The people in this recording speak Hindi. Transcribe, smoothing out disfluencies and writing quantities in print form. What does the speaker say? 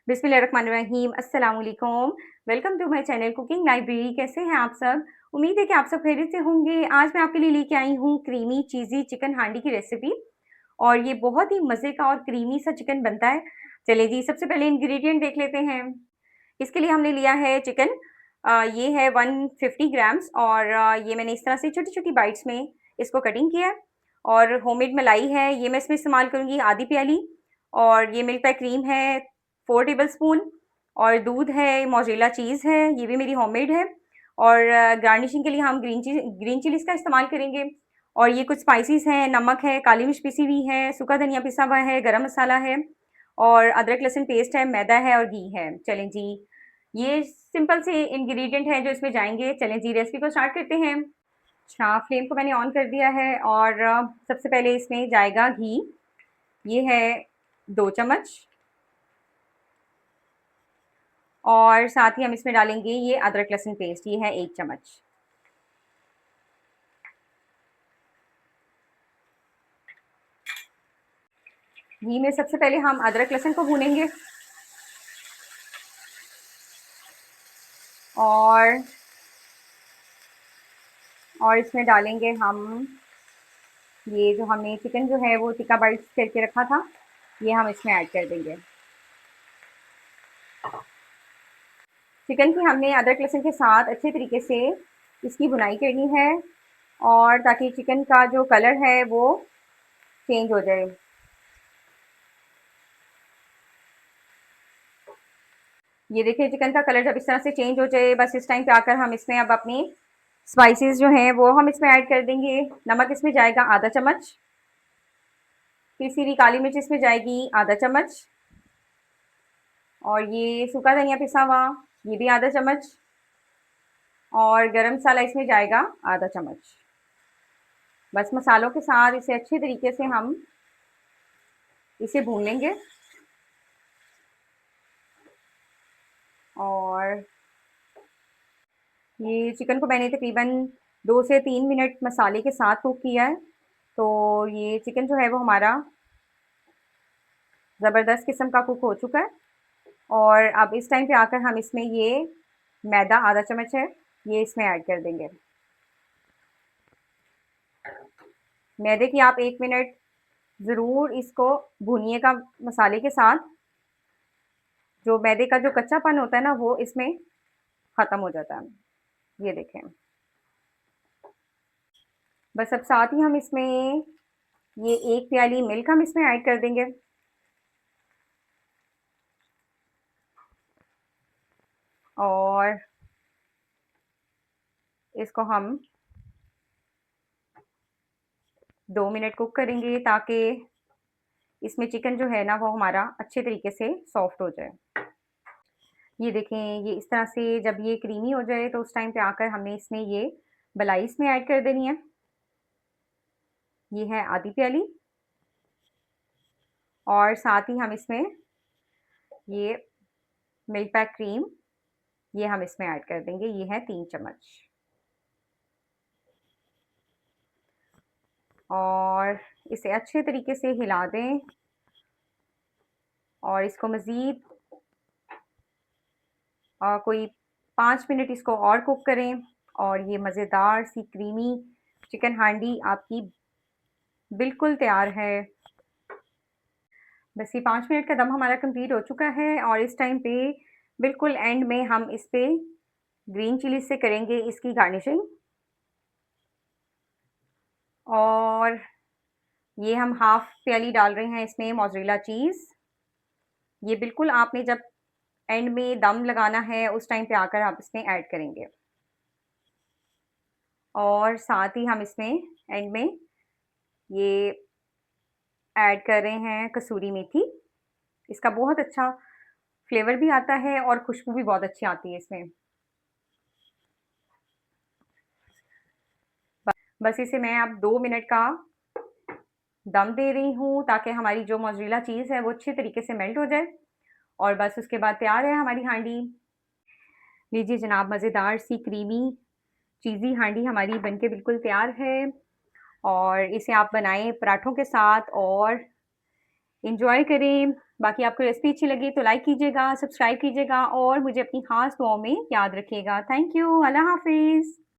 बिस्मिल्लाहिर्रहमानिर्रहीम, अस्सलाम वालेकुम। Welcome to my channel cooking library. कैसे हैं आप सब? उम्मीद है कि आप सब खैरियत से होंगे। आज मैं आपके लिए लेके आई हूँ क्रीमी चीज़ी चिकन हांडी की रेसिपी और ये बहुत ही मज़े का और क्रीमी सा चिकन बनता है। चलिए जी, सबसे पहले इंग्रेडिएंट देख लेते हैं। इसके लिए हमने लिया है चिकन। ये है 150 ग्राम्स और ये मैंने इस तरह से छोटी-छोटी बाइट्स में इसको कटिंग किया है और होममेड मलाई है, ये मैं इसमें इस्तेमाल करूँगी आधी प्याली और ये मिल्क पैक क्रीम है 4 टेबलस्पून और दूध है, मोज़रेला चीज़ है, ये भी मेरी होममेड है और गार्निशिंग के लिए हम ग्रीन चिलीज़ का इस्तेमाल करेंगे और ये कुछ स्पाइसेस हैं, नमक है, काली मिर्च पिसी हुई है, सूखा धनिया पिसा हुआ है, गरम मसाला है और अदरक लहसुन पेस्ट है, मैदा है और घी है। चलें जी, ये सिंपल से इंग्रेडिएंट हैं जो इसमें जाएँगे। चलें जी, रेसिपी को स्टार्ट करते हैं। अच्छा, फ्लेम को मैंने ऑन कर दिया है और सबसे पहले इसमें जाएगा घी। ये है 2 चम्मच और साथ ही हम इसमें डालेंगे ये अदरक लहसुन पेस्ट, ये है 1 चम्मच। घी में सबसे पहले हम अदरक लहसुन को भूनेंगे और इसमें डालेंगे हम ये जो हमने चिकन जो है वो टिक्का बाइट्स करके रखा था, ये हम इसमें ऐड कर देंगे। चिकन की हमने अदरक लहसुन के साथ अच्छे तरीके से इसकी भुनाई करनी है और ताकि चिकन का जो कलर है वो चेंज हो जाए। ये देखिए चिकन का कलर जब इस तरह से चेंज हो जाए बस इस टाइम पे आकर हम इसमें अब अपनी स्पाइसेस जो हैं वो हम इसमें ऐड कर देंगे। नमक इसमें जाएगा आधा चम्मच, पिसी हुई काली मिर्च इसमें जाएगी आधा चम्मच और ये सूखा धनिया पिसा हुआ ये भी आधा चम्मच और गरम मसाला इसमें जाएगा आधा चम्मच। बस मसालों के साथ इसे अच्छे तरीके से हम इसे भून लेंगे और ये चिकन को मैंने तकरीबन 2 से 3 मिनट मसाले के साथ कुक किया है। तो ये चिकन जो है वो हमारा ज़बरदस्त किस्म का कुक हो चुका है और अब इस टाइम पे आकर हम इसमें ये मैदा आधा चम्मच है, ये इसमें ऐड कर देंगे। मैदे की आप 1 मिनट ज़रूर इसको भूनिएगा मसाले के साथ, जो मैदे का जो कच्चापन होता है ना वो इसमें ख़त्म हो जाता है। ये देखें। बस अब साथ ही हम इसमें ये 1 प्याली मिल्क हम इसमें ऐड कर देंगे और इसको हम 2 मिनट कुक करेंगे ताकि इसमें चिकन जो है ना वो हमारा अच्छे तरीके से सॉफ्ट हो जाए। ये देखें, ये इस तरह से जब ये क्रीमी हो जाए तो उस टाइम पे आकर हमने इसमें ये मलाई इसमें ऐड कर देनी है। ये है आधी प्याली और साथ ही हम इसमें ये मिल्क पैक क्रीम ये हम इसमें ऐड कर देंगे, ये है 3 चम्मच और इसे अच्छे तरीके से हिला दें और इसको मज़ीद कोई 5 मिनट इसको और कुक करें और ये मज़ेदार सी क्रीमी चिकन हांडी आपकी बिल्कुल तैयार है। बस ये 5 मिनट का दम हमारा कंप्लीट हो चुका है और इस टाइम पे बिल्कुल एंड में हम इस पे ग्रीन चिली से करेंगे इसकी गार्निशिंग और ये हम हाफ प्याली डाल रहे हैं इसमें मोज़रेला चीज़। ये बिल्कुल आपने जब एंड में दम लगाना है उस टाइम पे आकर आप इसमें ऐड करेंगे और साथ ही हम इसमें एंड में ये ऐड कर रहे हैं कसूरी मेथी। इसका बहुत अच्छा फ्लेवर भी आता है और खुशबू भी बहुत अच्छी आती है इसमें। बस इसे मैं अब 2 मिनट का दम दे रही हूँ ताकि हमारी जो मोज़रेला चीज़ है वो अच्छे तरीके से मेल्ट हो जाए और बस उसके बाद तैयार है हमारी हांडी। लीजिए जनाब, मज़ेदार सी क्रीमी चीज़ी हांडी हमारी बनके बिल्कुल तैयार है और इसे आप बनाएं पराठों के साथ और इंजॉय करें। बाकी आपको रेसिपी अच्छी लगी तो लाइक कीजिएगा, सब्सक्राइब कीजिएगा और मुझे अपनी ख़ास दुआओं में याद रखिएगा। थैंक यू, अल्लाह हाफ़िज़।